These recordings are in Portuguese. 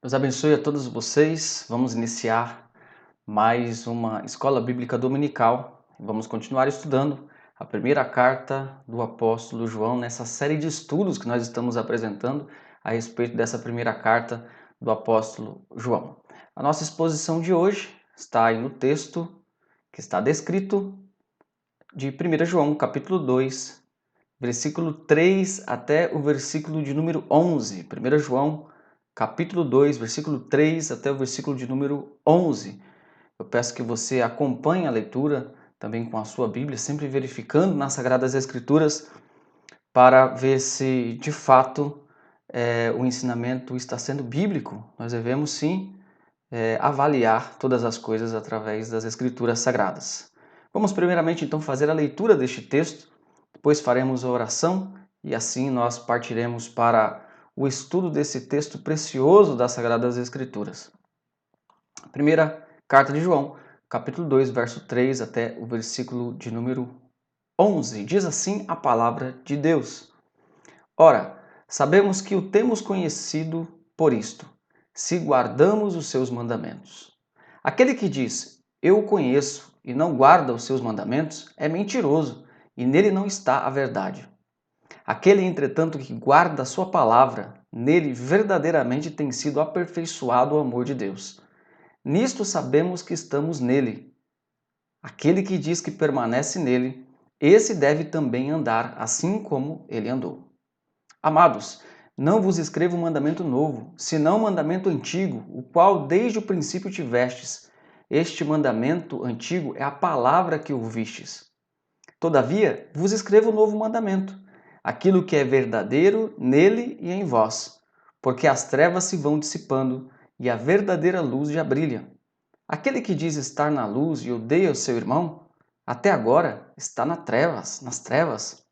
Deus abençoe a todos vocês. Vamos iniciar mais uma escola bíblica dominical. Vamos continuar estudando a primeira carta do apóstolo João nessa série de estudos que nós estamos apresentando a respeito dessa primeira carta do apóstolo João. A nossa exposição de hoje está aí no texto que está descrito de 1 João, capítulo 2, versículo 3 até o versículo de número 11. 1 João, capítulo 2, versículo 3 até o versículo de número 11. Eu peço que você acompanhe a leitura também com a sua Bíblia, sempre verificando nas Sagradas Escrituras para ver se de fato o ensinamento está sendo bíblico. Nós devemos sim avaliar todas as coisas através das Escrituras Sagradas. Vamos primeiramente então fazer a leitura deste texto, depois faremos a oração e assim nós partiremos para o estudo desse texto precioso das Sagradas Escrituras. A primeira carta de João, capítulo 2, verso 3 até o versículo de número 11. Diz assim a palavra de Deus: Ora, sabemos que o temos conhecido por isto, se guardamos os seus mandamentos. Aquele que diz, eu o conheço, e não guarda os seus mandamentos, é mentiroso, e nele não está a verdade. Aquele, entretanto, que guarda a sua palavra, nele verdadeiramente tem sido aperfeiçoado o amor de Deus. Nisto sabemos que estamos nele. Aquele que diz que permanece nele, esse deve também andar assim como ele andou. Amados, não vos escrevo um mandamento novo, senão um mandamento antigo, o qual desde o princípio tivestes. Este mandamento antigo é a palavra que ouvistes. Todavia, vos escrevo um novo mandamento, aquilo que é verdadeiro nele e em vós, porque as trevas se vão dissipando e a verdadeira luz já brilha. Aquele que diz estar na luz e odeia o seu irmão, até agora está nas trevas.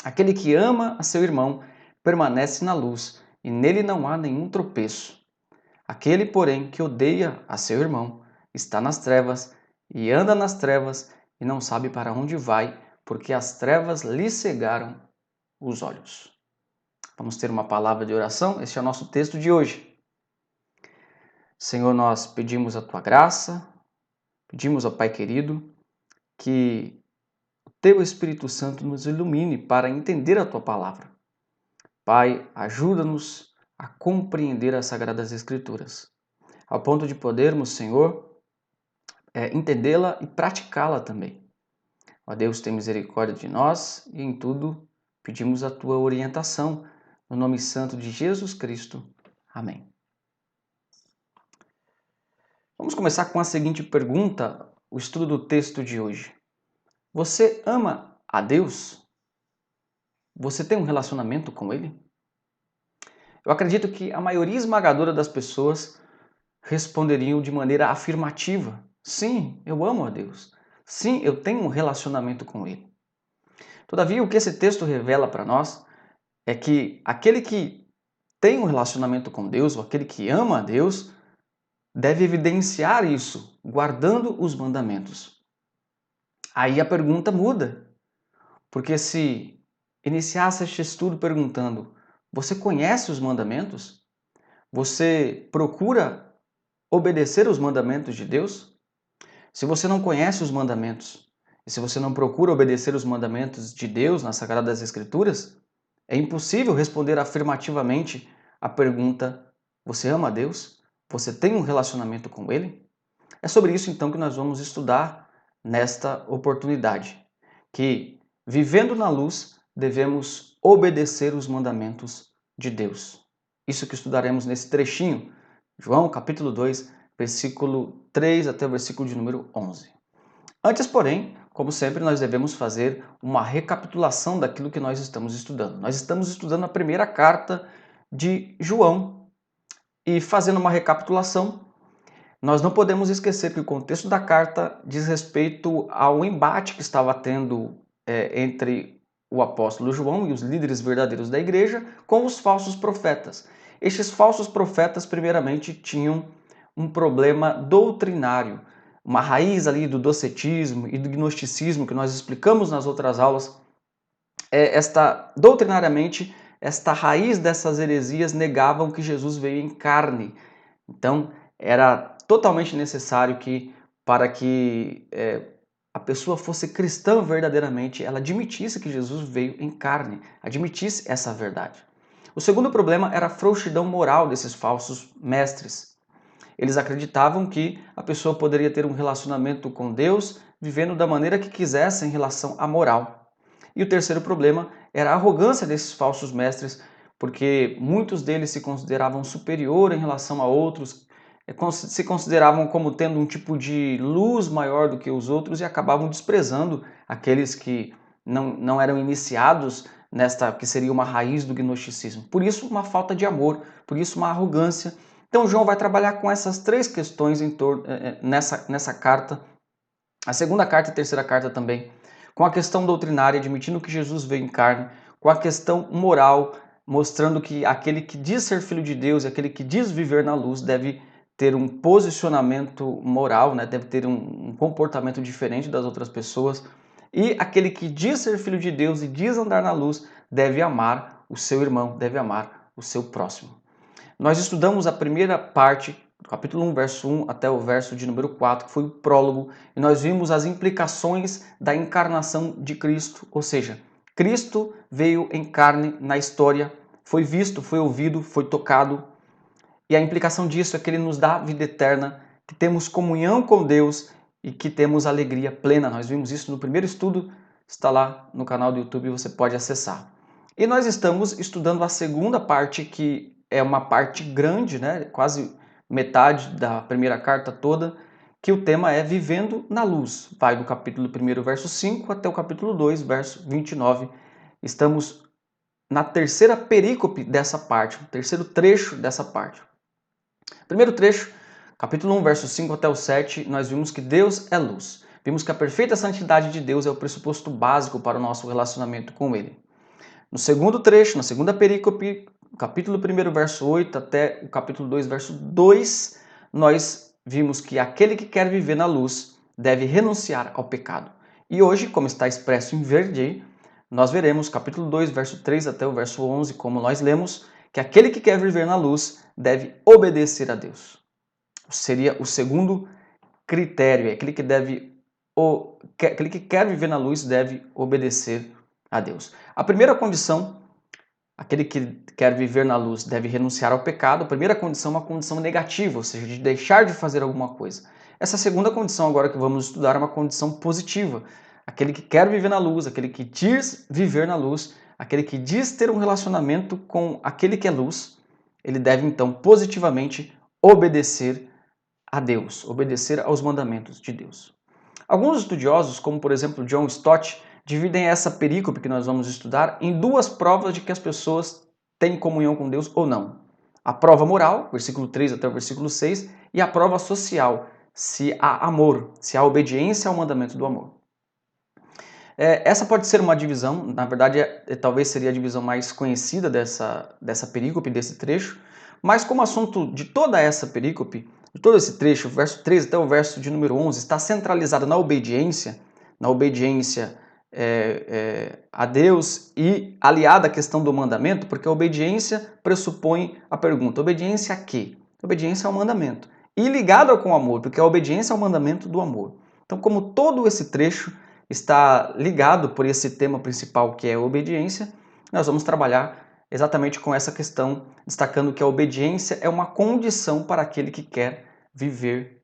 Aquele que ama a seu irmão permanece na luz e nele não há nenhum tropeço. Aquele, porém, que odeia a seu irmão está nas trevas e anda nas trevas e não sabe para onde vai, porque as trevas lhe cegaram os olhos. Vamos ter uma palavra de oração? Este é o nosso texto de hoje. Senhor, nós pedimos a tua graça, pedimos ao Pai querido que o teu Espírito Santo nos ilumine para entender a tua palavra. Pai, ajuda-nos a compreender as Sagradas Escrituras, ao ponto de podermos, Senhor, entendê-la e praticá-la também. Ó Deus, tem misericórdia de nós e em tudo pedimos a tua orientação, no nome santo de Jesus Cristo. Amém. Vamos começar com a seguinte pergunta, o estudo do texto de hoje. Você ama a Deus? Você tem um relacionamento com Ele? Eu acredito que a maioria esmagadora das pessoas responderiam de maneira afirmativa. Sim, eu amo a Deus. Sim, eu tenho um relacionamento com Ele. Todavia, o que esse texto revela para nós é que aquele que tem um relacionamento com Deus, ou aquele que ama a Deus, deve evidenciar isso, guardando os mandamentos. Aí a pergunta muda, porque se iniciasse este estudo perguntando, você conhece os mandamentos? Você procura obedecer os mandamentos de Deus? Se você não conhece os mandamentos, e se você não procura obedecer os mandamentos de Deus nas Sagradas Escrituras, é impossível responder afirmativamente a pergunta: você ama a Deus? Você tem um relacionamento com Ele? É sobre isso então que nós vamos estudar nesta oportunidade, que vivendo na luz devemos obedecer os mandamentos de Deus. Isso que estudaremos nesse trechinho, João capítulo 2, versículo 3 até o versículo de número 11. Antes, porém, como sempre, nós devemos fazer uma recapitulação daquilo que nós estamos estudando. Nós estamos estudando a primeira carta de João e fazendo uma recapitulação, nós não podemos esquecer que o contexto da carta diz respeito ao embate que estava tendo entre o apóstolo João e os líderes verdadeiros da igreja com os falsos profetas. Estes falsos profetas, primeiramente, tinham um problema doutrinário, uma raiz ali do docetismo e do gnosticismo que nós explicamos nas outras aulas. Doutrinariamente, esta raiz dessas heresias negavam que Jesus veio em carne Então, era totalmente necessário que, para que a pessoa fosse cristã verdadeiramente, ela admitisse que Jesus veio em carne, admitisse essa verdade. O segundo problema era a frouxidão moral desses falsos mestres. Eles acreditavam que a pessoa poderia ter um relacionamento com Deus vivendo da maneira que quisesse em relação à moral. E o terceiro problema era a arrogância desses falsos mestres, porque muitos deles se consideravam superior em relação a outros, se consideravam como tendo um tipo de luz maior do que os outros e acabavam desprezando aqueles que não eram iniciados nesta que seria uma raiz do gnosticismo. Por isso, uma falta de amor, por isso, uma arrogância. Então, João vai trabalhar com essas três questões nessa carta, a segunda carta e a terceira carta também, com a questão doutrinária, admitindo que Jesus veio em carne, com a questão moral, mostrando que aquele que diz ser filho de Deus e aquele que diz viver na luz deve ter um posicionamento moral, né? Deve ter um comportamento diferente das outras pessoas. E aquele que diz ser filho de Deus e diz andar na luz deve amar o seu irmão, deve amar o seu próximo. Nós estudamos a primeira parte, do capítulo 1, verso 1 até o verso de número 4, que foi o prólogo, e nós vimos as implicações da encarnação de Cristo, ou seja, Cristo veio em carne na história, foi visto, foi ouvido, foi tocado, e a implicação disso é que ele nos dá a vida eterna, que temos comunhão com Deus e que temos alegria plena. Nós vimos isso no primeiro estudo, está lá no canal do YouTube, você pode acessar. E nós estamos estudando a segunda parte, que é uma parte grande, né? Quase metade da primeira carta toda, que o tema é Vivendo na Luz. Vai do capítulo 1, verso 5, até o capítulo 2, verso 29. Estamos na terceira perícope dessa parte, o terceiro trecho dessa parte. Primeiro trecho, capítulo 1, verso 5 até o 7, nós vimos que Deus é luz. Vimos que a perfeita santidade de Deus é o pressuposto básico para o nosso relacionamento com Ele. No segundo trecho, na segunda perícope, capítulo 1, verso 8 até o capítulo 2, verso 2, nós vimos que aquele que quer viver na luz deve renunciar ao pecado. E hoje, como está expresso em verde aí, nós veremos capítulo 2, verso 3 até o verso 11, como nós lemos, que aquele que quer viver na luz deve obedecer a Deus. Seria o segundo critério, aquele que quer viver na luz deve obedecer a Deus. A primeira condição, aquele que quer viver na luz deve renunciar ao pecado. A primeira condição é uma condição negativa, ou seja, de deixar de fazer alguma coisa. Essa segunda condição agora que vamos estudar é uma condição positiva. Aquele que quer viver na luz, aquele que diz viver na luz, aquele que diz ter um relacionamento com aquele que é luz, ele deve então positivamente obedecer a Deus, obedecer aos mandamentos de Deus. Alguns estudiosos, como por exemplo John Stott, dividem essa perícope que nós vamos estudar em duas provas de que as pessoas têm comunhão com Deus ou não. A prova moral, versículo 3 até o versículo 6, e a prova social, se há amor, se há obediência ao mandamento do amor. Essa pode ser uma divisão, na verdade talvez seria a divisão mais conhecida dessa perícope, desse trecho, mas como assunto de toda essa perícope, de todo esse trecho, verso 13 até o verso de número 11, está centralizado na obediência a Deus e aliada à questão do mandamento, porque a obediência pressupõe a pergunta, obediência a quê? Obediência ao mandamento. E ligado com o amor, porque a obediência ao mandamento do amor. Então, como todo esse trecho está ligado por esse tema principal que é a obediência, nós vamos trabalhar exatamente com essa questão, destacando que a obediência é uma condição para aquele que quer viver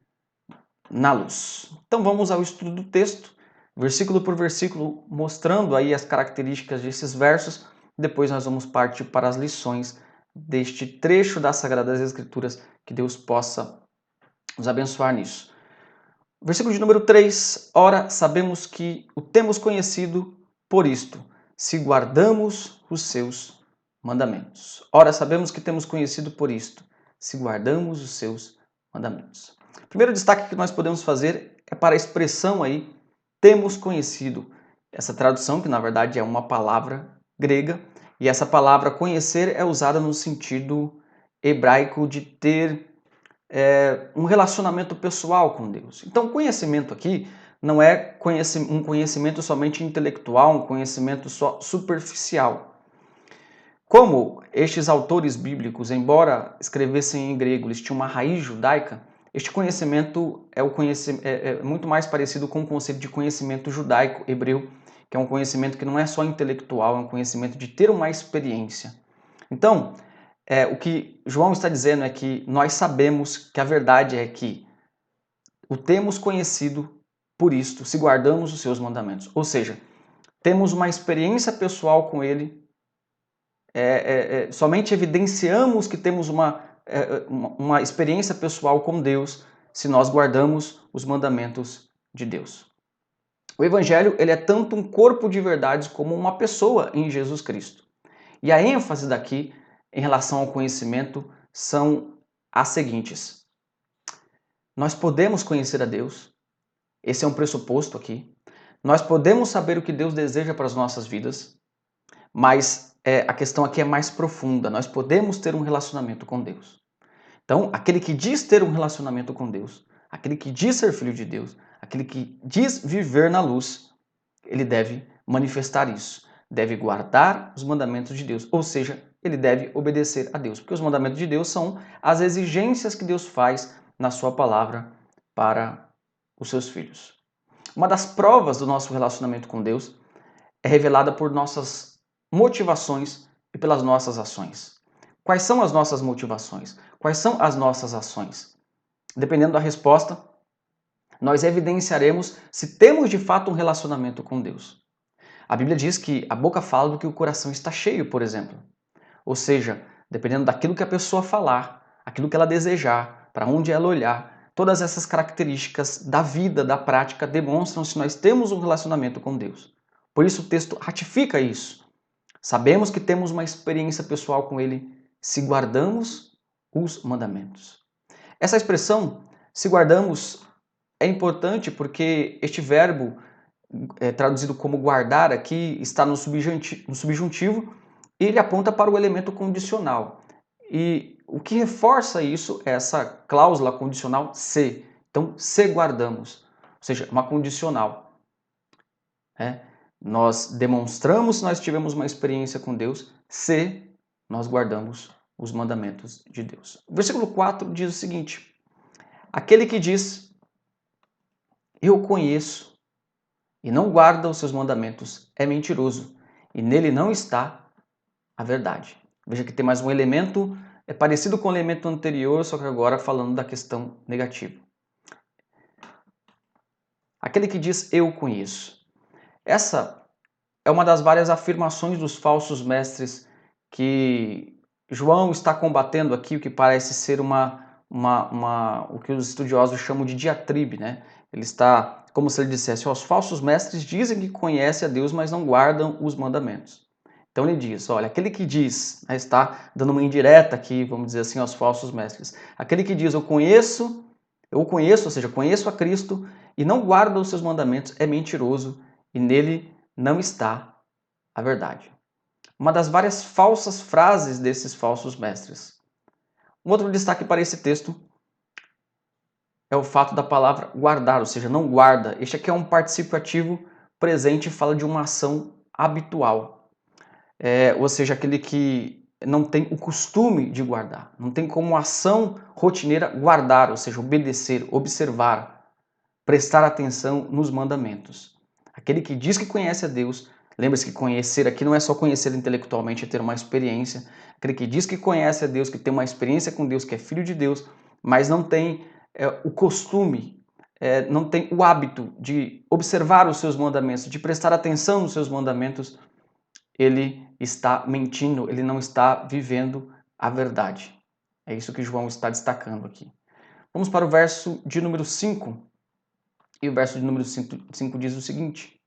na luz. Então vamos ao estudo do texto, versículo por versículo, mostrando aí as características desses versos. Depois nós vamos partir para as lições deste trecho das Sagradas Escrituras, que Deus possa nos abençoar nisso. Versículo de número 3, ora, sabemos que o temos conhecido por isto, se guardamos os seus mandamentos. Ora, sabemos que temos conhecido por isto, se guardamos os seus mandamentos. O primeiro destaque que nós podemos fazer é para a expressão aí, temos conhecido. Essa tradução, que na verdade é uma palavra grega, e essa palavra conhecer é usada no sentido hebraico de ter um relacionamento pessoal com Deus. Então, conhecimento aqui não é um conhecimento somente intelectual, um conhecimento só superficial. Como estes autores bíblicos, embora escrevessem em grego, eles tinham uma raiz judaica, este conhecimento é muito mais parecido com o conceito de conhecimento judaico, hebreu, que é um conhecimento que não é só intelectual, é um conhecimento de ter uma experiência. Então, o que João está dizendo é que nós sabemos que a verdade é que o temos conhecido por isto, se guardamos os seus mandamentos. Ou seja, temos uma experiência pessoal com ele, somente evidenciamos que temos uma experiência pessoal com Deus se nós guardamos os mandamentos de Deus. O Evangelho ele é tanto um corpo de verdades como uma pessoa em Jesus Cristo. E a ênfase daqui em relação ao conhecimento são as seguintes. Nós podemos conhecer a Deus, esse é um pressuposto aqui. Nós podemos saber o que Deus deseja para as nossas vidas, mas a questão aqui é mais profunda. Nós podemos ter um relacionamento com Deus. Então, aquele que diz ter um relacionamento com Deus, aquele que diz ser filho de Deus, aquele que diz viver na luz, ele deve manifestar isso. Deve guardar os mandamentos de Deus, ou seja, ele deve obedecer a Deus, porque os mandamentos de Deus são as exigências que Deus faz na sua palavra para os seus filhos. Uma das provas do nosso relacionamento com Deus é revelada por nossas motivações e pelas nossas ações. Quais são as nossas motivações? Quais são as nossas ações? Dependendo da resposta, nós evidenciaremos se temos de fato um relacionamento com Deus. A Bíblia diz que a boca fala do que o coração está cheio, por exemplo. Ou seja, dependendo daquilo que a pessoa falar, aquilo que ela desejar, para onde ela olhar, todas essas características da vida, da prática, demonstram se nós temos um relacionamento com Deus. Por isso o texto ratifica isso. Sabemos que temos uma experiência pessoal com Ele se guardamos os mandamentos. Essa expressão, se guardamos, é importante porque este verbo, traduzido como guardar aqui, está no subjuntivo e ele aponta para o elemento condicional. E o que reforça isso é essa cláusula condicional se. Então, se guardamos, ou seja, uma condicional. Nós demonstramos se nós tivemos uma experiência com Deus se nós guardamos os mandamentos de Deus. O versículo 4 diz o seguinte: aquele que diz, eu conheço, e não guarda os seus mandamentos, é mentiroso, e nele não está a verdade. Veja que tem mais um elemento, é parecido com o elemento anterior, só que agora falando da questão negativa. Aquele que diz, eu conheço. Essa é uma das várias afirmações dos falsos mestres que João está combatendo aqui, o que parece ser o que os estudiosos chamam de diatribe, né? Ele está, como se ele dissesse, os falsos mestres dizem que conhecem a Deus, mas não guardam os mandamentos. Então ele diz, olha, aquele que diz, está dando uma indireta aqui, vamos dizer assim, aos falsos mestres. Aquele que diz, eu conheço, ou seja, conheço a Cristo e não guarda os seus mandamentos, é mentiroso e nele não está a verdade. Uma das várias falsas frases desses falsos mestres. Um outro destaque para esse texto é o fato da palavra guardar, ou seja, não guarda. Este aqui é um particípio ativo presente e fala de uma ação habitual. Ou seja, aquele que não tem o costume de guardar. Não tem como ação rotineira guardar, ou seja, obedecer, observar, prestar atenção nos mandamentos. Aquele que diz que conhece a Deus, lembre-se que conhecer aqui não é só conhecer intelectualmente, é ter uma experiência. Aquele que diz que conhece a Deus, que tem uma experiência com Deus, que é filho de Deus, mas não tem o costume, não tem o hábito de observar os seus mandamentos, de prestar atenção nos seus mandamentos, ele está mentindo, ele não está vivendo a verdade. É isso que João está destacando aqui. Vamos para o verso de número 5. E o verso de número 5 diz o seguinte: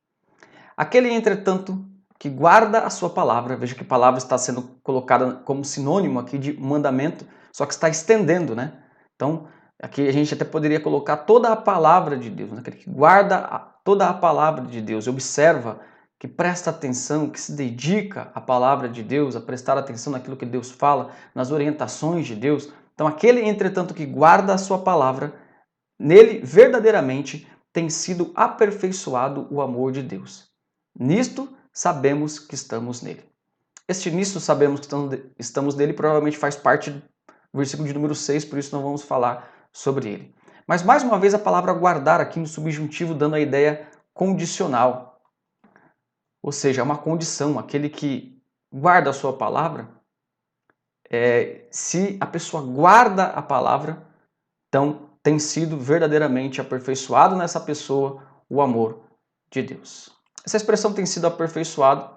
aquele, entretanto, que guarda a sua palavra, veja que a palavra está sendo colocada como sinônimo aqui de mandamento, só que está estendendo, né? Então, aqui a gente até poderia colocar toda a palavra de Deus, né? Aquele que guarda toda a palavra de Deus, observa, que presta atenção, que se dedica à palavra de Deus, a prestar atenção naquilo que Deus fala, nas orientações de Deus. Então, aquele, entretanto, que guarda a sua palavra, nele verdadeiramente tem sido aperfeiçoado o amor de Deus. Nisto sabemos que estamos nele. Este nisto sabemos que estamos nele, provavelmente faz parte do versículo de número 6, por isso não vamos falar sobre ele. Mas mais uma vez a palavra guardar aqui no subjuntivo dando a ideia condicional. Ou seja, é uma condição, aquele que guarda a sua palavra, se a pessoa guarda a palavra, então tem sido verdadeiramente aperfeiçoado nessa pessoa o amor de Deus. Essa expressão tem sido aperfeiçoado,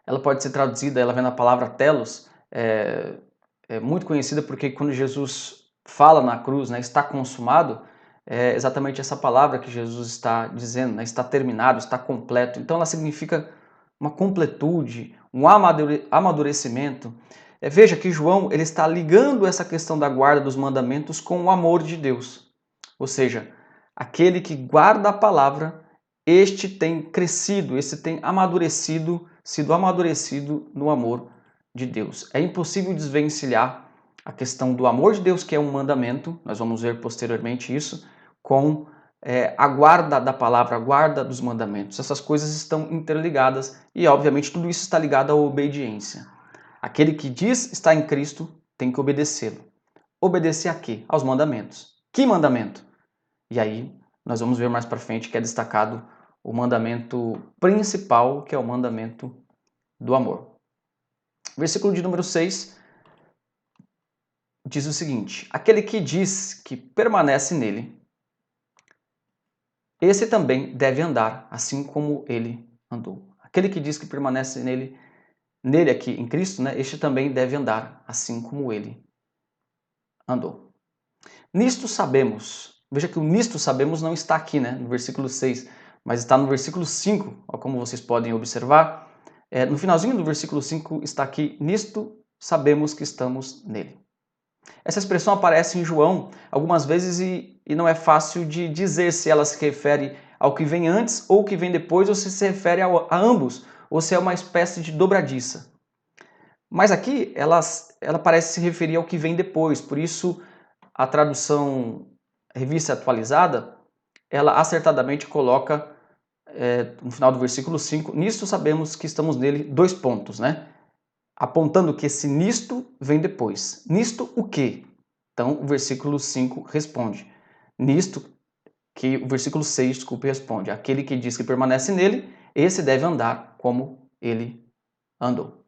ela pode ser traduzida, ela vem na palavra telos, é muito conhecida porque quando Jesus fala na cruz, né, está consumado, é exatamente essa palavra que Jesus está dizendo, né, está terminado, está completo. Então ela significa uma completude, um amadurecimento. Veja que João ele está ligando essa questão da guarda dos mandamentos com o amor de Deus. Ou seja, aquele que guarda a palavra, este tem crescido, este tem amadurecido, sido amadurecido no amor de Deus. É impossível desvencilhar a questão do amor de Deus, que é um mandamento, nós vamos ver posteriormente isso, com a guarda da palavra, a guarda dos mandamentos. Essas coisas estão interligadas e, obviamente, tudo isso está ligado à obediência. Aquele que diz estar em Cristo tem que obedecê-lo. Obedecer a quê? Aos mandamentos. Que mandamento? E aí nós vamos ver mais para frente que é destacado o mandamento principal, que é o mandamento do amor. Versículo de número 6 diz o seguinte: aquele que diz que permanece nele, esse também deve andar assim como ele andou. Aquele que diz que permanece nele aqui em Cristo, né, este também deve andar assim como ele andou. Nisto sabemos, veja que o nisto sabemos não está aqui, né, no versículo 6, mas está no versículo 5, ó, como vocês podem observar. No finalzinho do versículo 5 está aqui, nisto sabemos que estamos nele. Essa expressão aparece em João algumas vezes e não é fácil de dizer se ela se refere ao que vem antes ou o que vem depois, ou se refere a ambos, ou se é uma espécie de dobradiça. Mas aqui ela parece se referir ao que vem depois, por isso a tradução Revista Atualizada, ela acertadamente coloca no final do versículo 5, nisto sabemos que estamos nele, dois pontos, né? Apontando que esse nisto vem depois. Nisto o quê? Então o versículo 5 responde. Nisto que o versículo 6, desculpe, responde. Aquele que diz que permanece nele, esse deve andar como ele andou.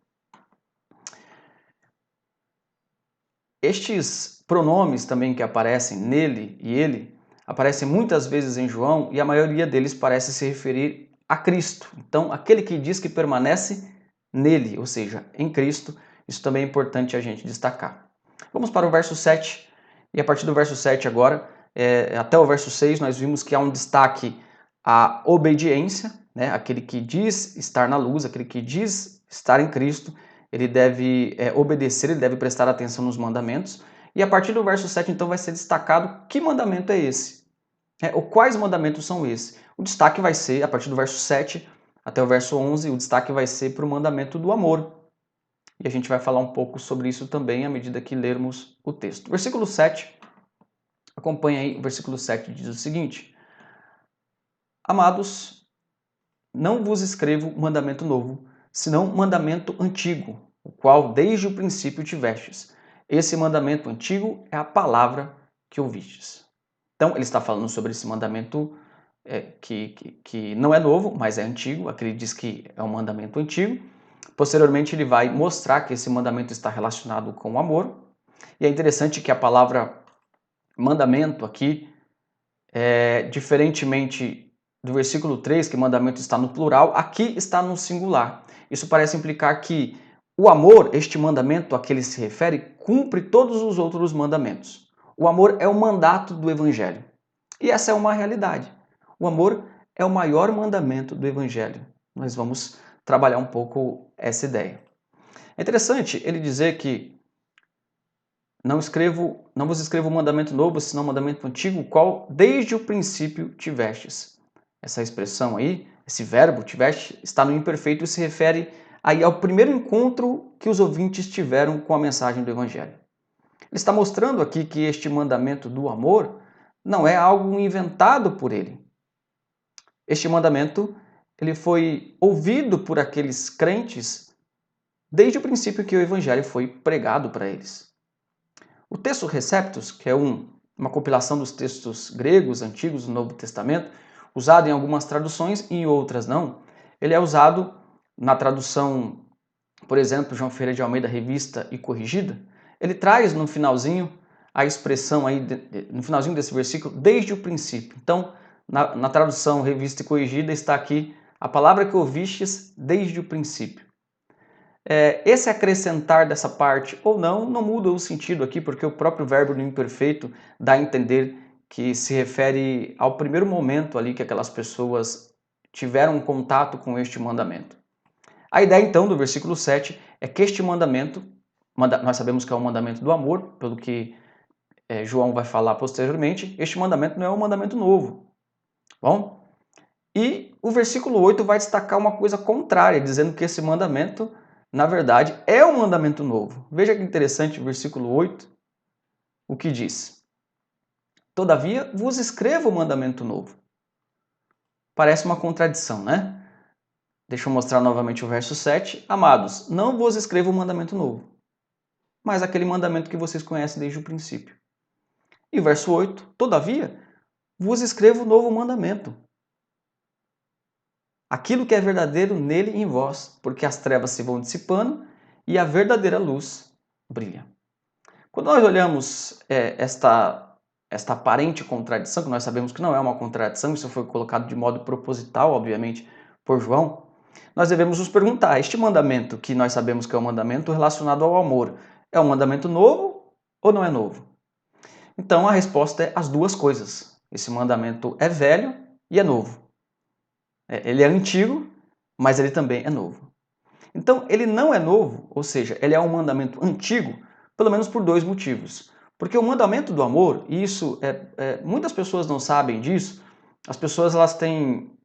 Estes pronomes também que aparecem nele e ele, aparecem muitas vezes em João e a maioria deles parece se referir a Cristo. Então, aquele que diz que permanece nele, ou seja, em Cristo, isso também é importante a gente destacar. Vamos para o verso 7, e a partir do verso 7 agora, até o verso 6, nós vimos que há um destaque à obediência, né? Aquele que diz estar na luz, aquele que diz estar em Cristo, ele deve obedecer, ele deve prestar atenção nos mandamentos. E a partir do verso 7, então, vai ser destacado que mandamento é esse, ou quais mandamentos são esses. O destaque vai ser, a partir do verso 7 até o verso 11, o destaque vai ser para o mandamento do amor. E a gente vai falar um pouco sobre isso também à medida que lermos o texto. Versículo 7, acompanha aí, o versículo 7 diz o seguinte: Amados, não vos escrevo mandamento novo, senão mandamento antigo, o qual desde o princípio tivestes. Esse mandamento antigo é a palavra que ouvistes. Então, ele está falando sobre esse mandamento que não é novo, mas é antigo. Aqui ele diz que é um mandamento antigo. Posteriormente, ele vai mostrar que esse mandamento está relacionado com o amor. E é interessante que a palavra mandamento aqui, diferentemente do versículo 3, que mandamento está no plural, aqui está no singular. Isso parece implicar que o amor, este mandamento a que ele se refere, cumpre todos os outros mandamentos. O amor é o mandato do Evangelho. E essa é uma realidade. O amor é o maior mandamento do Evangelho. Nós vamos trabalhar um pouco essa ideia. É interessante ele dizer que não vos escrevo um mandamento novo, senão um mandamento antigo, qual desde o princípio tivestes. Essa expressão aí, esse verbo tiveste, está no imperfeito e se refere aí ao primeiro encontro que os ouvintes tiveram com a mensagem do Evangelho. Ele está mostrando aqui que este mandamento do amor não é algo inventado por ele. Este mandamento ele foi ouvido por aqueles crentes desde o princípio que o evangelho foi pregado para eles. O texto Receptus, que é uma compilação dos textos gregos antigos do Novo Testamento, usado em algumas traduções e em outras não, ele é usado na tradução, por exemplo, João Ferreira de Almeida, Revista e Corrigida. Ele traz no finalzinho a expressão aí, no finalzinho desse versículo, desde o princípio. Então, na tradução Revista e Corrigida está aqui a palavra que ouvistes desde o princípio. Esse acrescentar dessa parte ou não muda o sentido aqui, porque o próprio verbo no imperfeito dá a entender que se refere ao primeiro momento ali que aquelas pessoas tiveram contato com este mandamento. A ideia então do versículo 7 é que este mandamento, nós sabemos que é um mandamento do amor, pelo que João vai falar posteriormente, este mandamento não é um mandamento novo. Bom? E o versículo 8 vai destacar uma coisa contrária, dizendo que esse mandamento, na verdade, é um mandamento novo. Veja que interessante o versículo 8, o que diz: Todavia vos escrevo o mandamento novo. Parece uma contradição, né? Deixa eu mostrar novamente o verso 7. Amados, não vos escrevo o mandamento novo, mas aquele mandamento que vocês conhecem desde o princípio. E o verso 8, todavia vos escrevo o novo mandamento. Aquilo que é verdadeiro nele e em vós, porque as trevas se vão dissipando e a verdadeira luz brilha. Quando nós olhamos esta aparente contradição, que nós sabemos que não é uma contradição, isso foi colocado de modo proposital, obviamente, por João, nós devemos nos perguntar, este mandamento, que nós sabemos que é um mandamento relacionado ao amor, é um mandamento novo ou não é novo? Então a resposta é as duas coisas. Esse mandamento é velho e é novo. Ele é antigo, mas ele também é novo. Então, ele não é novo, ou seja, ele é um mandamento antigo, pelo menos por dois motivos. Porque o mandamento do amor, e isso muitas pessoas não sabem disso, as pessoas elas têm,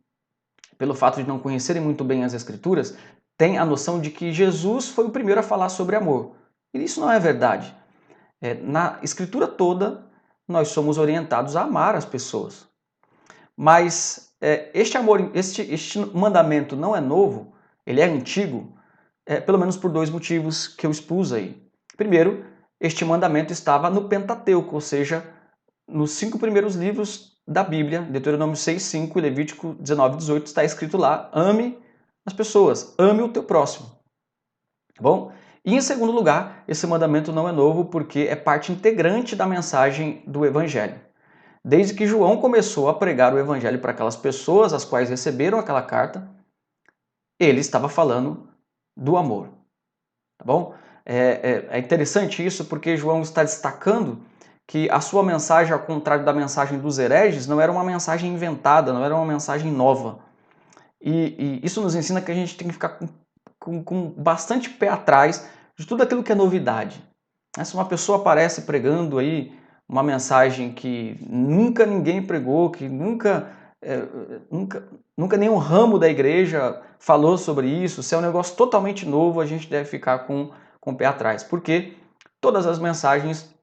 pelo fato de não conhecerem muito bem as Escrituras, têm a noção de que Jesus foi o primeiro a falar sobre amor. E isso não é verdade. Na Escritura toda, nós somos orientados a amar as pessoas. Mas este mandamento não é novo, ele é antigo, pelo menos por dois motivos que eu expus aí. Primeiro, este mandamento estava no Pentateuco, ou seja, nos 5 primeiros livros da Bíblia, Deuteronômio 6:5 e Levítico 19:18, está escrito lá, ame as pessoas, ame o teu próximo. Tá bom? E em segundo lugar, esse mandamento não é novo porque é parte integrante da mensagem do Evangelho. Desde que João começou a pregar o Evangelho para aquelas pessoas as quais receberam aquela carta, ele estava falando do amor. Tá bom? É interessante isso porque João está destacando que a sua mensagem, ao contrário da mensagem dos hereges, não era uma mensagem inventada, não era uma mensagem nova. E isso nos ensina que a gente tem que ficar com bastante pé atrás de tudo aquilo que é novidade. Se uma pessoa aparece pregando aí uma mensagem que nunca ninguém pregou, que nunca nenhum ramo da igreja falou sobre isso, se é um negócio totalmente novo, a gente deve ficar com o pé atrás. Porque todas as mensagens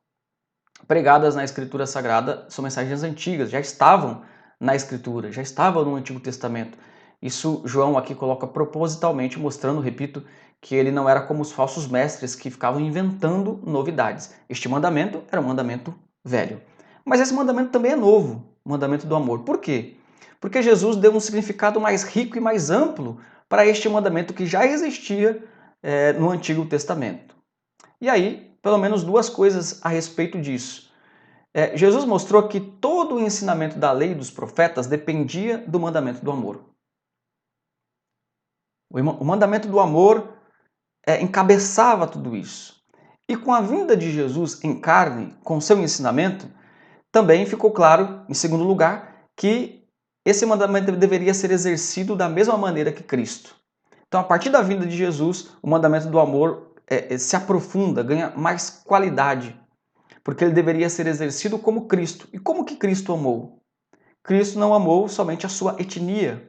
pregadas na Escritura Sagrada são mensagens antigas, já estavam na Escritura, já estavam no Antigo Testamento. Isso João aqui coloca propositalmente, mostrando, repito, que ele não era como os falsos mestres que ficavam inventando novidades. Este mandamento era um mandamento velho. Mas esse mandamento também é novo, o mandamento do amor. Por quê? Porque Jesus deu um significado mais rico e mais amplo para este mandamento que já existia no Antigo Testamento. E aí, pelo menos duas coisas a respeito disso. Jesus mostrou que todo o ensinamento da lei e dos profetas dependia do mandamento do amor. O mandamento do amor encabeçava tudo isso. E com a vinda de Jesus em carne, com seu ensinamento, também ficou claro, em segundo lugar, que esse mandamento deveria ser exercido da mesma maneira que Cristo. Então, a partir da vinda de Jesus, o mandamento do amor se aprofunda, ganha mais qualidade, porque ele deveria ser exercido como Cristo. E como que Cristo amou? Cristo não amou somente a sua etnia,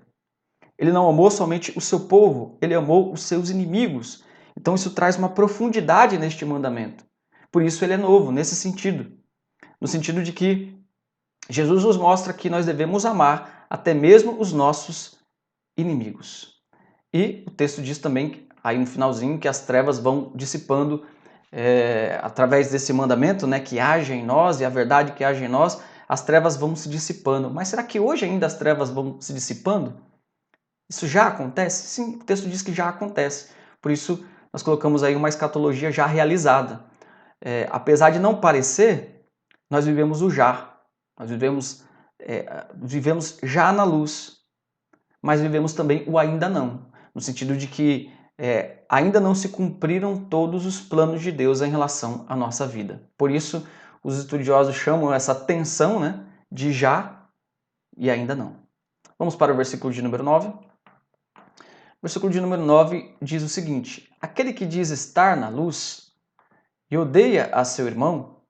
ele não amou somente o seu povo, ele amou os seus inimigos. Então isso traz uma profundidade neste mandamento. Por isso ele é novo, nesse sentido. No sentido de que Jesus nos mostra que nós devemos amar até mesmo os nossos inimigos. E o texto diz também, aí no finalzinho que as trevas vão dissipando através desse mandamento, né, que age em nós, e a verdade que age em nós, as trevas vão se dissipando. Mas será que hoje ainda as trevas vão se dissipando? Isso já acontece? Sim, o texto diz que já acontece. Por isso, nós colocamos aí uma escatologia já realizada. Apesar de não parecer, nós vivemos o já. Nós vivemos já na luz, mas vivemos também o ainda não. No sentido de que ainda não se cumpriram todos os planos de Deus em relação à nossa vida. Por isso, os estudiosos chamam essa tensão, né, de já e ainda não. Vamos para o versículo de número 9. O versículo de número 9 diz o seguinte: aquele que diz estar na luz e odeia a seu irmão,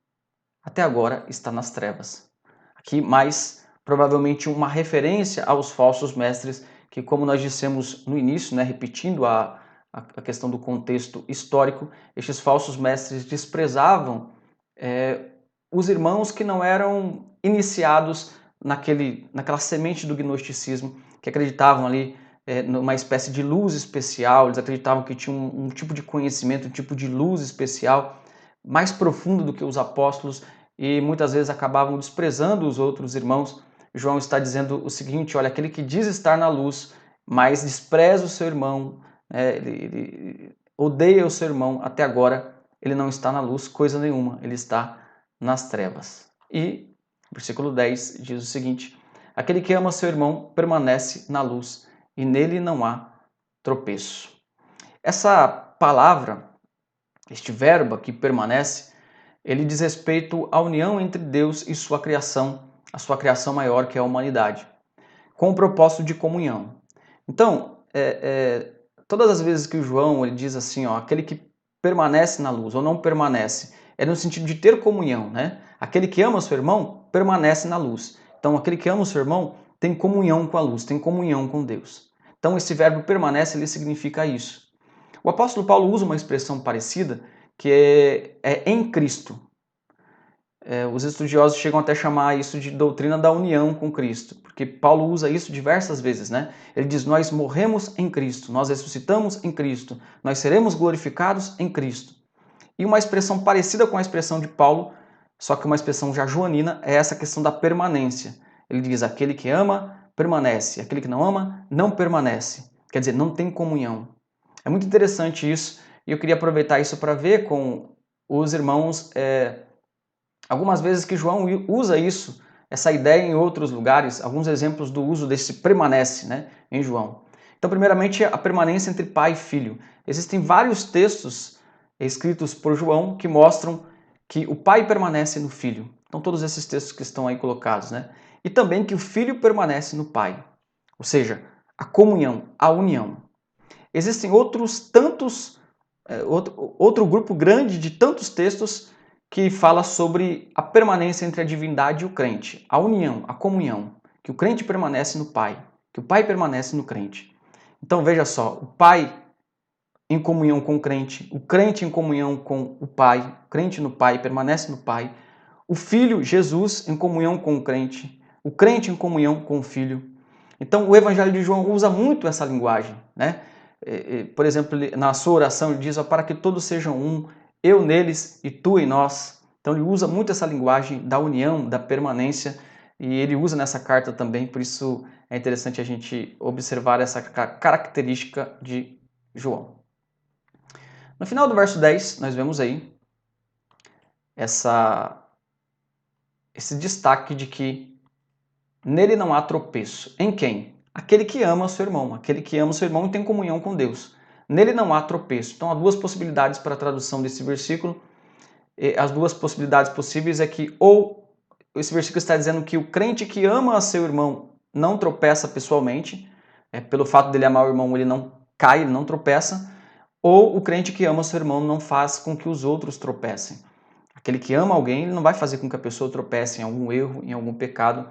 até agora está nas trevas. Aqui mais provavelmente uma referência aos falsos mestres que, como nós dissemos no início, né, repetindo a questão do contexto histórico, estes falsos mestres desprezavam os irmãos que não eram iniciados naquela semente do gnosticismo, que acreditavam ali numa espécie de luz especial, eles acreditavam que tinham um tipo de conhecimento, um tipo de luz especial, mais profundo do que os apóstolos, e muitas vezes acabavam desprezando os outros irmãos. João está dizendo o seguinte: olha, aquele que diz estar na luz, mas despreza o seu irmão, ele odeia o seu irmão, até agora ele não está na luz, coisa nenhuma, ele está nas trevas. E versículo 10 diz o seguinte: aquele que ama seu irmão permanece na luz, e nele não há tropeço. Essa palavra, este verbo que permanece, ele diz respeito à união entre Deus e sua criação, a sua criação maior, que é a humanidade, com o propósito de comunhão. Então, todas as vezes que o João ele diz assim, ó, aquele que permanece na luz ou não permanece, é no sentido de ter comunhão, né? Aquele que ama seu irmão permanece na luz. Então, aquele que ama o seu irmão tem comunhão com a luz, tem comunhão com Deus. Então, esse verbo permanece, ele significa isso. O apóstolo Paulo usa uma expressão parecida, que é em Cristo. Os estudiosos chegam até a chamar isso de doutrina da união com Cristo, porque Paulo usa isso diversas vezes, né? Ele diz: nós morremos em Cristo, nós ressuscitamos em Cristo, nós seremos glorificados em Cristo. E uma expressão parecida com a expressão de Paulo, só que uma expressão já joanina, é essa questão da permanência. Ele diz: aquele que ama, permanece, aquele que não ama, não permanece. Quer dizer, não tem comunhão. É muito interessante isso, e eu queria aproveitar isso para ver com os irmãos algumas vezes que João usa isso, essa ideia em outros lugares, alguns exemplos do uso desse permanece, né, em João. Então, primeiramente, a permanência entre pai e filho. Existem vários textos escritos por João que mostram que o pai permanece no filho. Então, todos esses textos que estão aí colocados, né? E também que o filho permanece no pai. Ou seja, a comunhão, a união. Existem outros tantos, outro grupo grande de tantos textos que fala sobre a permanência entre a divindade e o crente, a união, a comunhão, que o crente permanece no Pai, que o Pai permanece no crente. Então veja só, o Pai em comunhão com o crente em comunhão com o Pai, o crente no Pai, permanece no Pai, o Filho, Jesus, em comunhão com o crente em comunhão com o Filho. Então o Evangelho de João usa muito essa linguagem, né? Por exemplo, na sua oração ele diz: para que todos sejam um, eu neles e tu em nós. Então ele usa muito essa linguagem da união, da permanência, e ele usa nessa carta também, por isso é interessante a gente observar essa característica de João. No final do verso 10, nós vemos aí esse destaque de que nele não há tropeço. Em quem? Aquele que ama o seu irmão. Aquele que ama o seu irmão e tem comunhão com Deus. Nele não há tropeço. Então há duas possibilidades para a tradução desse versículo. As duas possibilidades possíveis é que ou esse versículo está dizendo que o crente que ama a seu irmão não tropeça pessoalmente, pelo fato dele amar o irmão ele não cai, ele não tropeça, ou o crente que ama o seu irmão não faz com que os outros tropecem. Aquele que ama alguém, ele não vai fazer com que a pessoa tropece em algum erro, em algum pecado.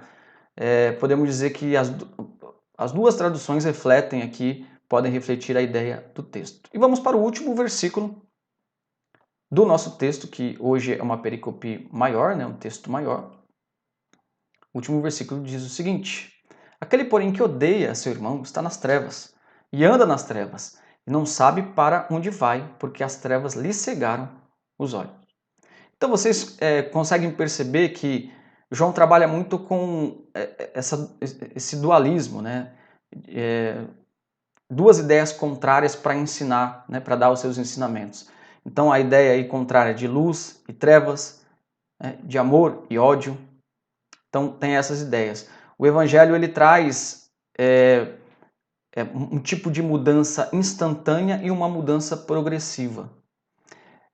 Podemos dizer que as duas traduções refletem aqui, podem refletir a ideia do texto. E vamos para o último versículo do nosso texto, que hoje é uma perícope maior, né, um texto maior. O último versículo diz o seguinte: aquele, porém, que odeia seu irmão está nas trevas, e anda nas trevas, e não sabe para onde vai, porque as trevas lhe cegaram os olhos. Então vocês conseguem perceber que João trabalha muito com esse dualismo, né? Duas ideias contrárias para ensinar, né? Para dar os seus ensinamentos. Então a ideia aí contrária de luz e trevas, né? De amor e ódio. Então tem essas ideias. O Evangelho ele traz um tipo de mudança instantânea e uma mudança progressiva.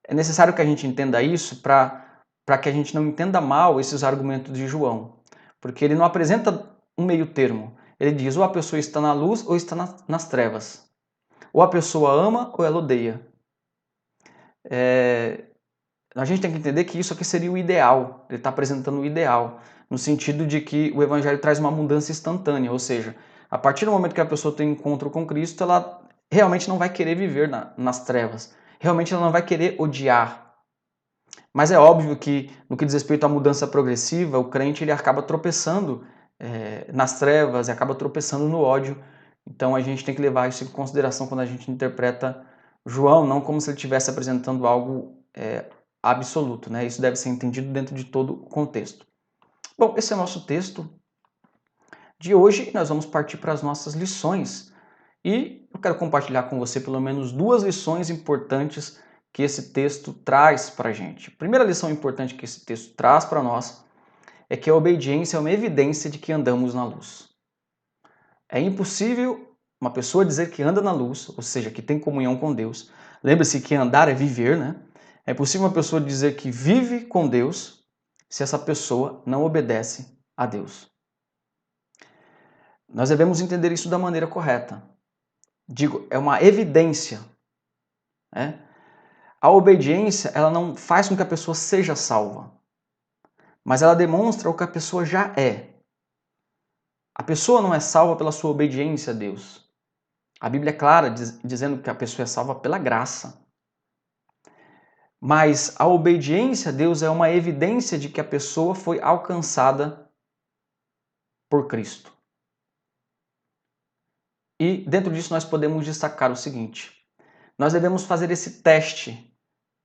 É necessário que a gente entenda isso para que a gente não entenda mal esses argumentos de João, porque ele não apresenta um meio termo. Ele diz ou a pessoa está na luz ou está nas trevas. Ou a pessoa ama ou ela odeia. A gente tem que entender que isso aqui seria o ideal. Ele está apresentando o ideal, no sentido de que o Evangelho traz uma mudança instantânea, ou seja, a partir do momento que a pessoa tem um encontro com Cristo, ela realmente não vai querer viver nas trevas. Realmente ela não vai querer odiar. Mas é óbvio que, no que diz respeito à mudança progressiva, o crente ele acaba tropeçando nas trevas, e acaba tropeçando no ódio. Então a gente tem que levar isso em consideração quando a gente interpreta João, não como se ele estivesse apresentando algo absoluto, né? Isso deve ser entendido dentro de todo o contexto. Bom, esse é o nosso texto de hoje e nós vamos partir para as nossas lições. E eu quero compartilhar com você pelo menos duas lições importantes que esse texto traz para a gente. A primeira lição importante que esse texto traz para nós é que a obediência é uma evidência de que andamos na luz. É impossível uma pessoa dizer que anda na luz, ou seja, que tem comunhão com Deus. Lembre-se que andar é viver, né? É impossível uma pessoa dizer que vive com Deus se essa pessoa não obedece a Deus. Nós devemos entender isso da maneira correta. Digo, é uma evidência, né? A obediência, ela não faz com que a pessoa seja salva, mas ela demonstra o que a pessoa já é. A pessoa não é salva pela sua obediência a Deus. A Bíblia é clara dizendo que a pessoa é salva pela graça. Mas a obediência a Deus é uma evidência de que a pessoa foi alcançada por Cristo. E dentro disso nós podemos destacar o seguinte: nós devemos fazer esse teste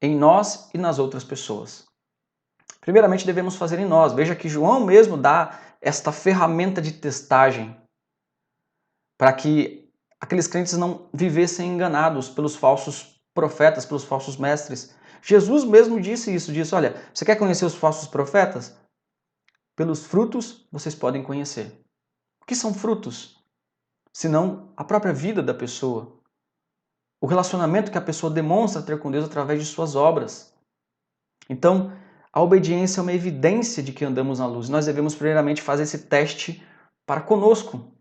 em nós e nas outras pessoas. Primeiramente devemos fazer em nós. Veja que João mesmo dá esta ferramenta de testagem para que aqueles crentes não vivessem enganados pelos falsos profetas, pelos falsos mestres. Jesus mesmo disse isso, disse, olha, você quer conhecer os falsos profetas? Pelos frutos vocês podem conhecer. O que são frutos? Senão a própria vida da pessoa. O relacionamento que a pessoa demonstra ter com Deus através de suas obras. Então, a obediência é uma evidência de que andamos na luz. Nós devemos primeiramente fazer esse teste para conosco.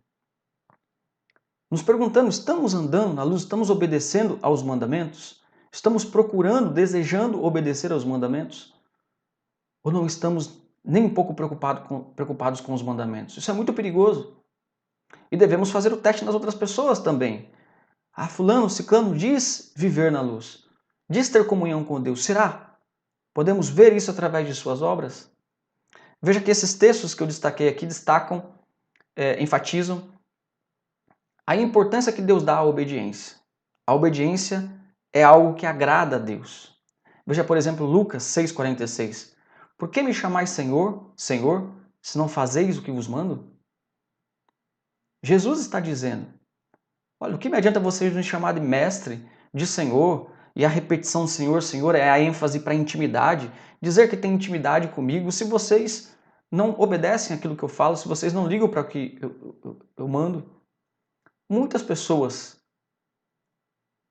Nos perguntando, estamos andando na luz? Estamos obedecendo aos mandamentos? Estamos procurando, desejando obedecer aos mandamentos? Ou não estamos nem um pouco preocupados com os mandamentos? Isso é muito perigoso. E devemos fazer o teste nas outras pessoas também. Ah, fulano, ciclano diz viver na luz. Diz ter comunhão com Deus. Será? Podemos ver isso através de suas obras? Veja que esses textos que eu destaquei aqui enfatizam a importância que Deus dá à obediência. A obediência é algo que agrada a Deus. Veja, por exemplo, Lucas 6,46. Por que me chamais Senhor, Senhor, se não fazeis o que vos mando? Jesus está dizendo, olha, o que me adianta vocês me chamar de mestre, de Senhor, e a repetição Senhor, Senhor é a ênfase para a intimidade, dizer que tem intimidade comigo, se vocês não obedecem aquilo que eu falo, se vocês não ligam para o que eu mando. Muitas pessoas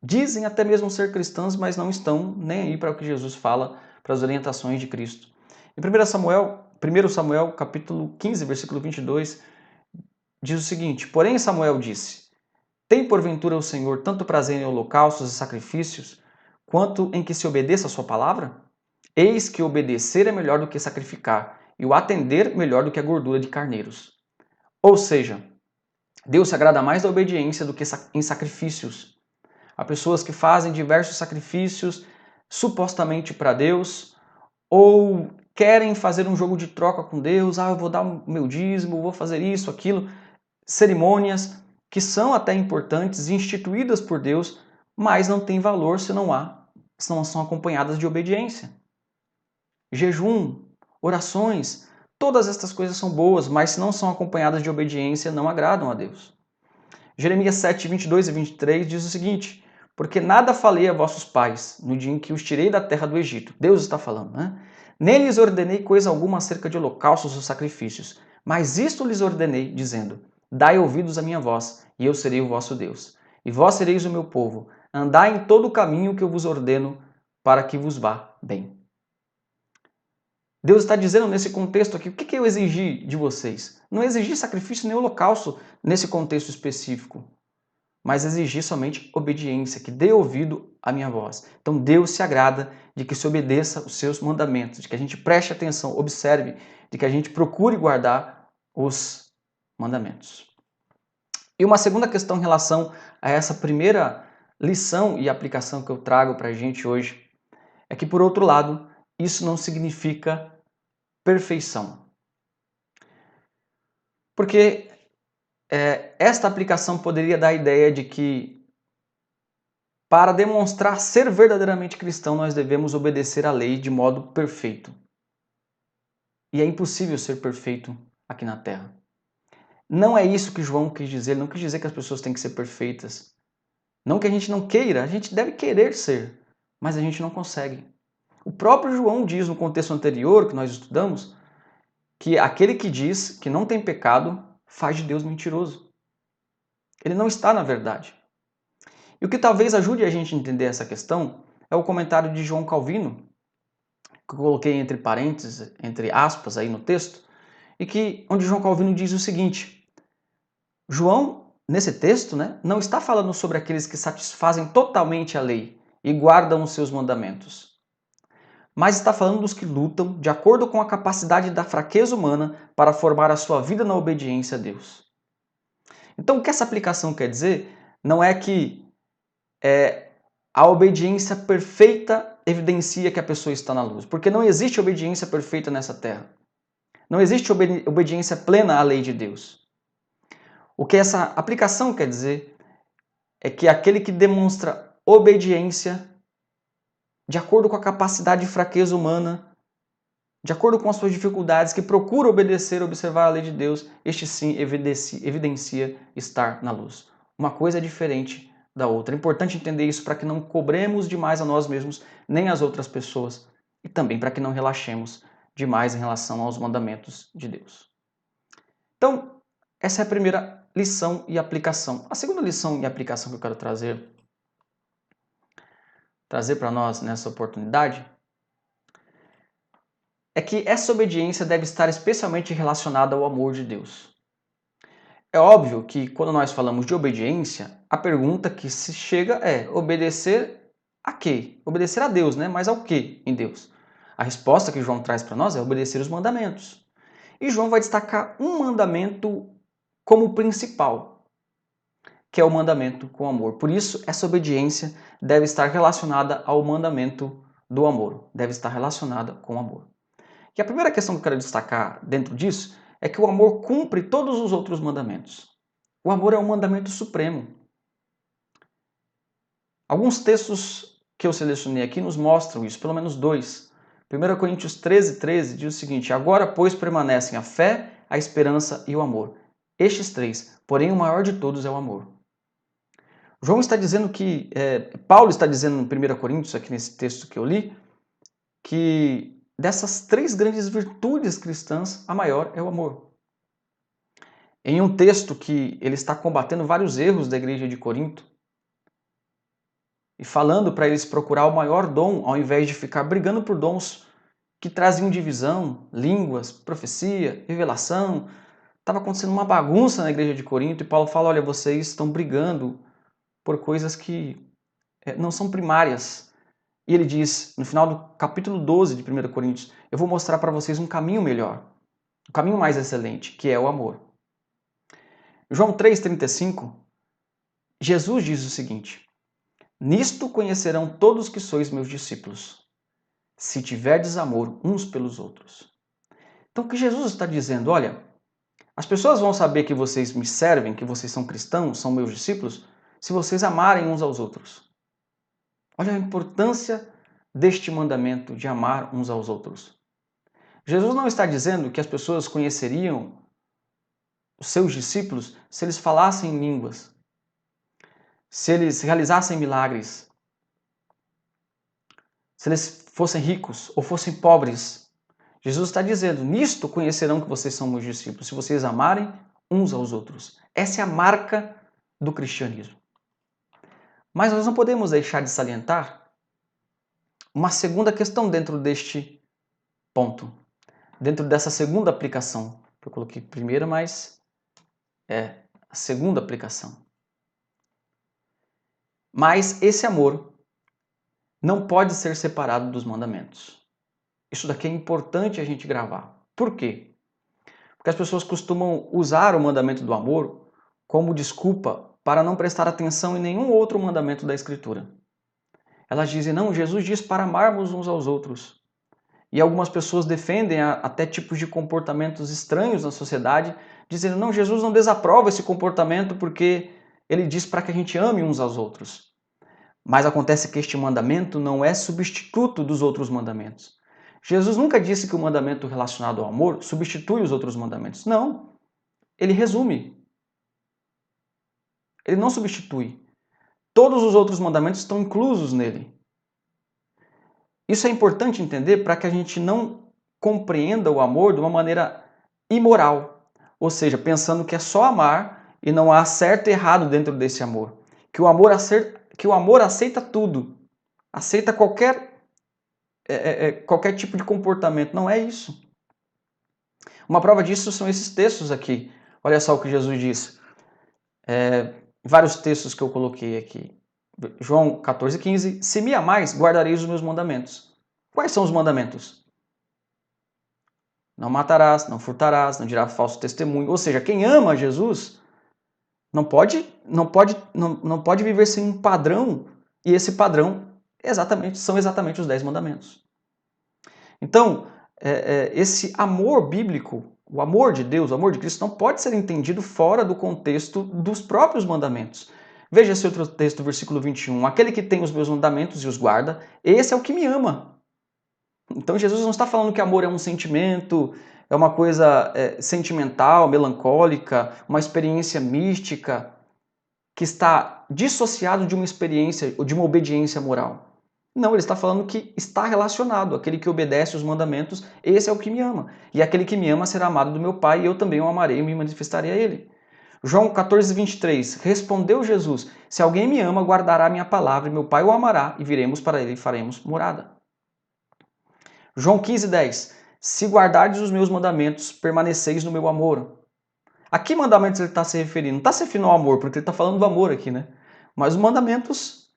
dizem até mesmo ser cristãs, mas não estão nem aí para o que Jesus fala, para as orientações de Cristo. Em 1 Samuel capítulo 15, versículo 22, diz o seguinte, porém Samuel disse, tem porventura o Senhor tanto prazer em holocaustos e sacrifícios, quanto em que se obedeça a sua palavra? Eis que obedecer é melhor do que sacrificar, e o atender melhor do que a gordura de carneiros. Ou seja, Deus se agrada mais da obediência do que em sacrifícios. Há pessoas que fazem diversos sacrifícios supostamente para Deus, ou querem fazer um jogo de troca com Deus, eu vou dar o meu dízimo, vou fazer isso, aquilo, cerimônias que são até importantes, instituídas por Deus, mas não tem valor se não são acompanhadas de obediência. Jejum, orações, todas estas coisas são boas, mas se não são acompanhadas de obediência, não agradam a Deus. Jeremias 7, 22 e 23 diz o seguinte: porque nada falei a vossos pais no dia em que os tirei da terra do Egito. Deus está falando, né? Nem lhes ordenei coisa alguma acerca de holocaustos ou sacrifícios, mas isto lhes ordenei, dizendo: dai ouvidos à minha voz, e eu serei o vosso Deus. E vós sereis o meu povo. Andai em todo o caminho que eu vos ordeno, para que vos vá bem. Deus está dizendo nesse contexto aqui, o que eu exigi de vocês? Não exigi sacrifício nem holocausto nesse contexto específico, mas exigi somente obediência, que dê ouvido à minha voz. Então Deus se agrada de que se obedeça os seus mandamentos, de que a gente preste atenção, observe, de que a gente procure guardar os mandamentos. E uma segunda questão em relação a essa primeira lição e aplicação que eu trago para a gente hoje é que, por outro lado, isso não significa perfeição. Porque esta aplicação poderia dar a ideia de que, para demonstrar ser verdadeiramente cristão, nós devemos obedecer à lei de modo perfeito. E é impossível ser perfeito aqui na Terra. Não é isso que João quis dizer, ele não quis dizer que as pessoas têm que ser perfeitas. Não que a gente não queira, a gente deve querer ser, mas a gente não consegue. O próprio João diz no contexto anterior que nós estudamos que aquele que diz que não tem pecado faz de Deus mentiroso. Ele não está na verdade. E o que talvez ajude a gente a entender essa questão é o comentário de João Calvino, que eu coloquei entre parênteses, entre aspas aí no texto, e que onde João Calvino diz o seguinte: João, nesse texto, não está falando sobre aqueles que satisfazem totalmente a lei e guardam os seus mandamentos, mas está falando dos que lutam de acordo com a capacidade da fraqueza humana para formar a sua vida na obediência a Deus. Então, o que essa aplicação quer dizer não é que a obediência perfeita evidencia que a pessoa está na luz, porque não existe obediência perfeita nessa terra. Não existe obediência plena à lei de Deus. O que essa aplicação quer dizer é que aquele que demonstra obediência de acordo com a capacidade de fraqueza humana, de acordo com as suas dificuldades, que procura obedecer, observar a lei de Deus, este sim evidencia estar na luz. Uma coisa é diferente da outra. É importante entender isso para que não cobremos demais a nós mesmos, nem às outras pessoas, e também para que não relaxemos demais em relação aos mandamentos de Deus. Então, essa é a primeira lição e aplicação. A segunda lição e aplicação que eu quero trazer para nós nessa oportunidade é que essa obediência deve estar especialmente relacionada ao amor de Deus. É óbvio que quando nós falamos de obediência, a pergunta que se chega é obedecer a quê? Obedecer a Deus, mas ao quê em Deus? A resposta que João traz para nós é obedecer os mandamentos. E João vai destacar um mandamento como principal, que é o mandamento com amor. Por isso, essa obediência deve estar relacionada ao mandamento do amor, deve estar relacionada com o amor. E a primeira questão que eu quero destacar dentro disso é que o amor cumpre todos os outros mandamentos. O amor é um mandamento supremo. Alguns textos que eu selecionei aqui nos mostram isso, pelo menos dois. 1 Coríntios 13, 13 diz o seguinte: agora, pois, permanecem a fé, a esperança e o amor. Estes três, porém o maior de todos é o amor. João está dizendo que, Paulo está dizendo em 1 Coríntios, aqui nesse texto que eu li, que dessas três grandes virtudes cristãs, a maior é o amor. Em um texto que ele está combatendo vários erros da igreja de Corinto e falando para eles procurar o maior dom, ao invés de ficar brigando por dons que traziam divisão, línguas, profecia, revelação. Estava acontecendo uma bagunça na igreja de Corinto e Paulo fala, olha, vocês estão brigando por coisas que não são primárias. E ele diz, no final do capítulo 12 de 1 Coríntios, eu vou mostrar para vocês um caminho melhor, um caminho mais excelente, que é o amor. João 3,35, Jesus diz o seguinte: nisto conhecerão todos que sois meus discípulos, se tiverdes amor uns pelos outros. Então o que Jesus está dizendo, olha, as pessoas vão saber que vocês me servem, que vocês são cristãos, são meus discípulos, se vocês amarem uns aos outros. Olha a importância deste mandamento de amar uns aos outros. Jesus não está dizendo que as pessoas conheceriam os seus discípulos se eles falassem em línguas, se eles realizassem milagres, se eles fossem ricos ou fossem pobres. Jesus está dizendo, nisto conhecerão que vocês são meus discípulos, se vocês amarem uns aos outros. Essa é a marca do cristianismo. Mas nós não podemos deixar de salientar uma segunda questão dentro deste ponto, dentro dessa segunda aplicação. Eu coloquei primeira, mas é a segunda aplicação. Mas esse amor não pode ser separado dos mandamentos. Isso daqui é importante a gente gravar. Por quê? Porque as pessoas costumam usar o mandamento do amor como desculpa para não prestar atenção em nenhum outro mandamento da Escritura. Elas dizem, não, Jesus diz para amarmos uns aos outros. E algumas pessoas defendem até tipos de comportamentos estranhos na sociedade, dizendo, não, Jesus não desaprova esse comportamento porque ele diz para que a gente ame uns aos outros. Mas acontece que este mandamento não é substituto dos outros mandamentos. Jesus nunca disse que o mandamento relacionado ao amor substitui os outros mandamentos. Não. Ele resume. Ele não substitui. Todos os outros mandamentos estão inclusos nele. Isso é importante entender para que a gente não compreenda o amor de uma maneira imoral. Ou seja, pensando que é só amar e não há certo e errado dentro desse amor. Que o amor aceita tudo. Aceita qualquer tipo de comportamento. Não é isso. Uma prova disso são esses textos aqui. Olha só o que Jesus diz. Vários textos que eu coloquei aqui. João 14,15. Se me amais, guardareis os meus mandamentos. Quais são os mandamentos? Não matarás, não furtarás, não dirás falso testemunho. Ou seja, quem ama Jesus não pode viver sem um padrão. E esse padrão são exatamente os 10 mandamentos. Então, esse amor bíblico, o amor de Deus, o amor de Cristo, não pode ser entendido fora do contexto dos próprios mandamentos. Veja esse outro texto, versículo 21. Aquele que tem os meus mandamentos e os guarda, esse é o que me ama. Então Jesus não está falando que amor é um sentimento, é uma coisa sentimental, melancólica, uma experiência mística, que está dissociado de uma experiência ou de uma obediência moral. Não, ele está falando que está relacionado. Aquele que obedece os mandamentos, esse é o que me ama. E aquele que me ama será amado do meu Pai, e eu também o amarei e me manifestarei a ele. João 14,23. Respondeu Jesus, se alguém me ama, guardará a minha palavra, e meu Pai o amará, e viremos para ele e faremos morada. João 15,10. Se guardardes os meus mandamentos, permaneceis no meu amor. A que mandamentos ele está se referindo? Não está se referindo ao amor, porque ele está falando do amor aqui, né? Mas os mandamentos,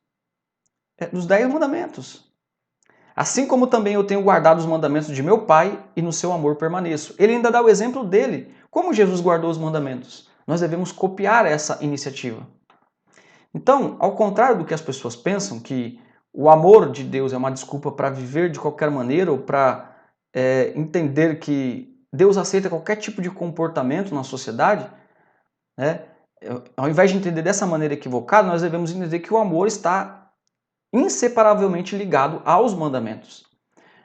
dos 10 mandamentos. Assim como também eu tenho guardado os mandamentos de meu Pai e no seu amor permaneço. Ele ainda dá o exemplo dele. Como Jesus guardou os mandamentos? Nós devemos copiar essa iniciativa. Então, ao contrário do que as pessoas pensam, que o amor de Deus é uma desculpa para viver de qualquer maneira ou para entender que Deus aceita qualquer tipo de comportamento na sociedade, né? Ao invés de entender dessa maneira equivocada, nós devemos entender que o amor está inseparavelmente ligado aos mandamentos.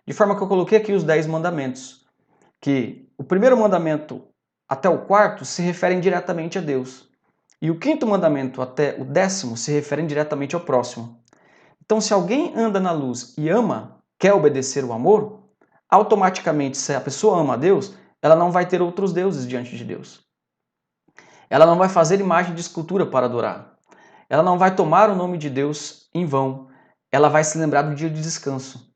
De forma que eu coloquei aqui os 10 mandamentos, que o primeiro mandamento até o quarto se referem diretamente a Deus. E o quinto mandamento até o 10º se referem diretamente ao próximo. Então, se alguém anda na luz e ama, quer obedecer o amor, automaticamente, se a pessoa ama a Deus, ela não vai ter outros deuses diante de Deus. Ela não vai fazer imagem de escultura para adorar. Ela não vai tomar o nome de Deus em vão. Ela vai se lembrar do dia de descanso.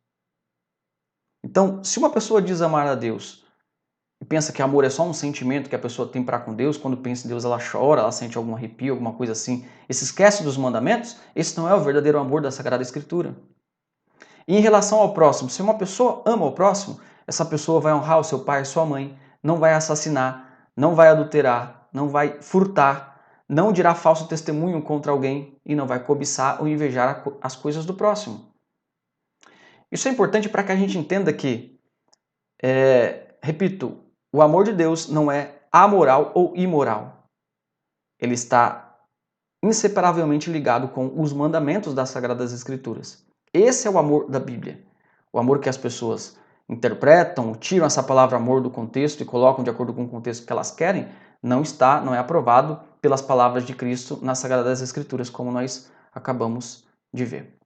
Então, se uma pessoa diz amar a Deus e pensa que amor é só um sentimento que a pessoa tem para com Deus, quando pensa em Deus ela chora, ela sente algum arrepio, alguma coisa assim, e se esquece dos mandamentos, esse não é o verdadeiro amor da Sagrada Escritura. E em relação ao próximo, se uma pessoa ama o próximo, essa pessoa vai honrar o seu pai e sua mãe, não vai assassinar, não vai adulterar, não vai furtar, não dirá falso testemunho contra alguém e não vai cobiçar ou invejar as coisas do próximo. Isso é importante para que a gente entenda que, repito, o amor de Deus não é amoral ou imoral. Ele está inseparavelmente ligado com os mandamentos das Sagradas Escrituras. Esse é o amor da Bíblia. O amor que as pessoas interpretam, tiram essa palavra amor do contexto e colocam de acordo com o contexto que elas querem, não é aprovado pelas palavras de Cristo nas Sagradas Escrituras, como nós acabamos de ver.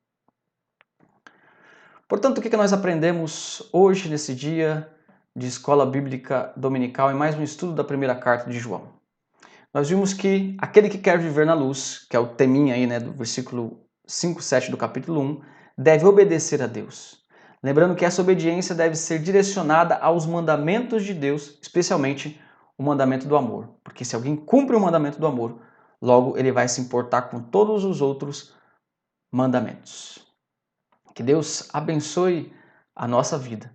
Portanto, o que nós aprendemos hoje, nesse dia de Escola Bíblica Dominical, em mais um estudo da primeira carta de João? Nós vimos que aquele que quer viver na luz, que é o teminha aí, do versículo 5, 7 do capítulo 1, deve obedecer a Deus. Lembrando que essa obediência deve ser direcionada aos mandamentos de Deus, especialmente o mandamento do amor. Porque se alguém cumpre o mandamento do amor, logo ele vai se importar com todos os outros mandamentos. Que Deus abençoe a nossa vida.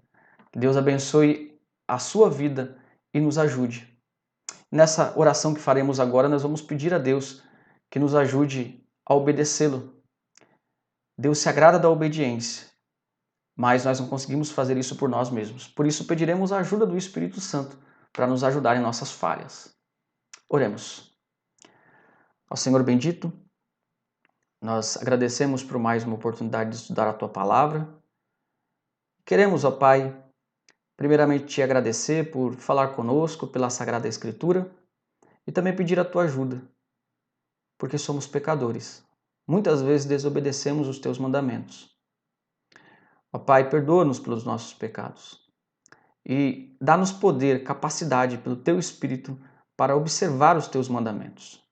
Que Deus abençoe a sua vida e nos ajude. Nessa oração que faremos agora, nós vamos pedir a Deus que nos ajude a obedecê-lo. Deus se agrada da obediência, mas nós não conseguimos fazer isso por nós mesmos. Por isso pediremos a ajuda do Espírito Santo para nos ajudar em nossas falhas. Oremos. Ao Senhor bendito, nós agradecemos por mais uma oportunidade de estudar a Tua Palavra. Queremos, ó Pai, primeiramente te agradecer por falar conosco pela Sagrada Escritura e também pedir a Tua ajuda, porque somos pecadores. Muitas vezes desobedecemos os Teus mandamentos. Ó Pai, perdoa-nos pelos nossos pecados e dá-nos poder, capacidade pelo Teu Espírito para observar os Teus mandamentos,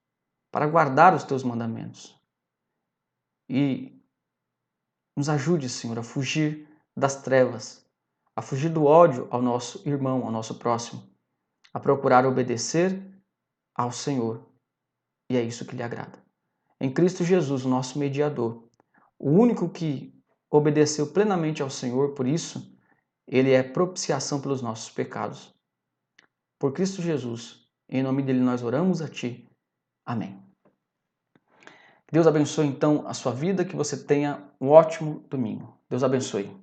para guardar os Teus mandamentos. E nos ajude, Senhor, a fugir das trevas, a fugir do ódio ao nosso irmão, ao nosso próximo, a procurar obedecer ao Senhor. E é isso que lhe agrada. Em Cristo Jesus, o nosso mediador, o único que obedeceu plenamente ao Senhor, por isso, ele é propiciação pelos nossos pecados. Por Cristo Jesus, em nome dele nós oramos a Ti. Amém. Deus abençoe então a sua vida, que você tenha um ótimo domingo. Deus abençoe.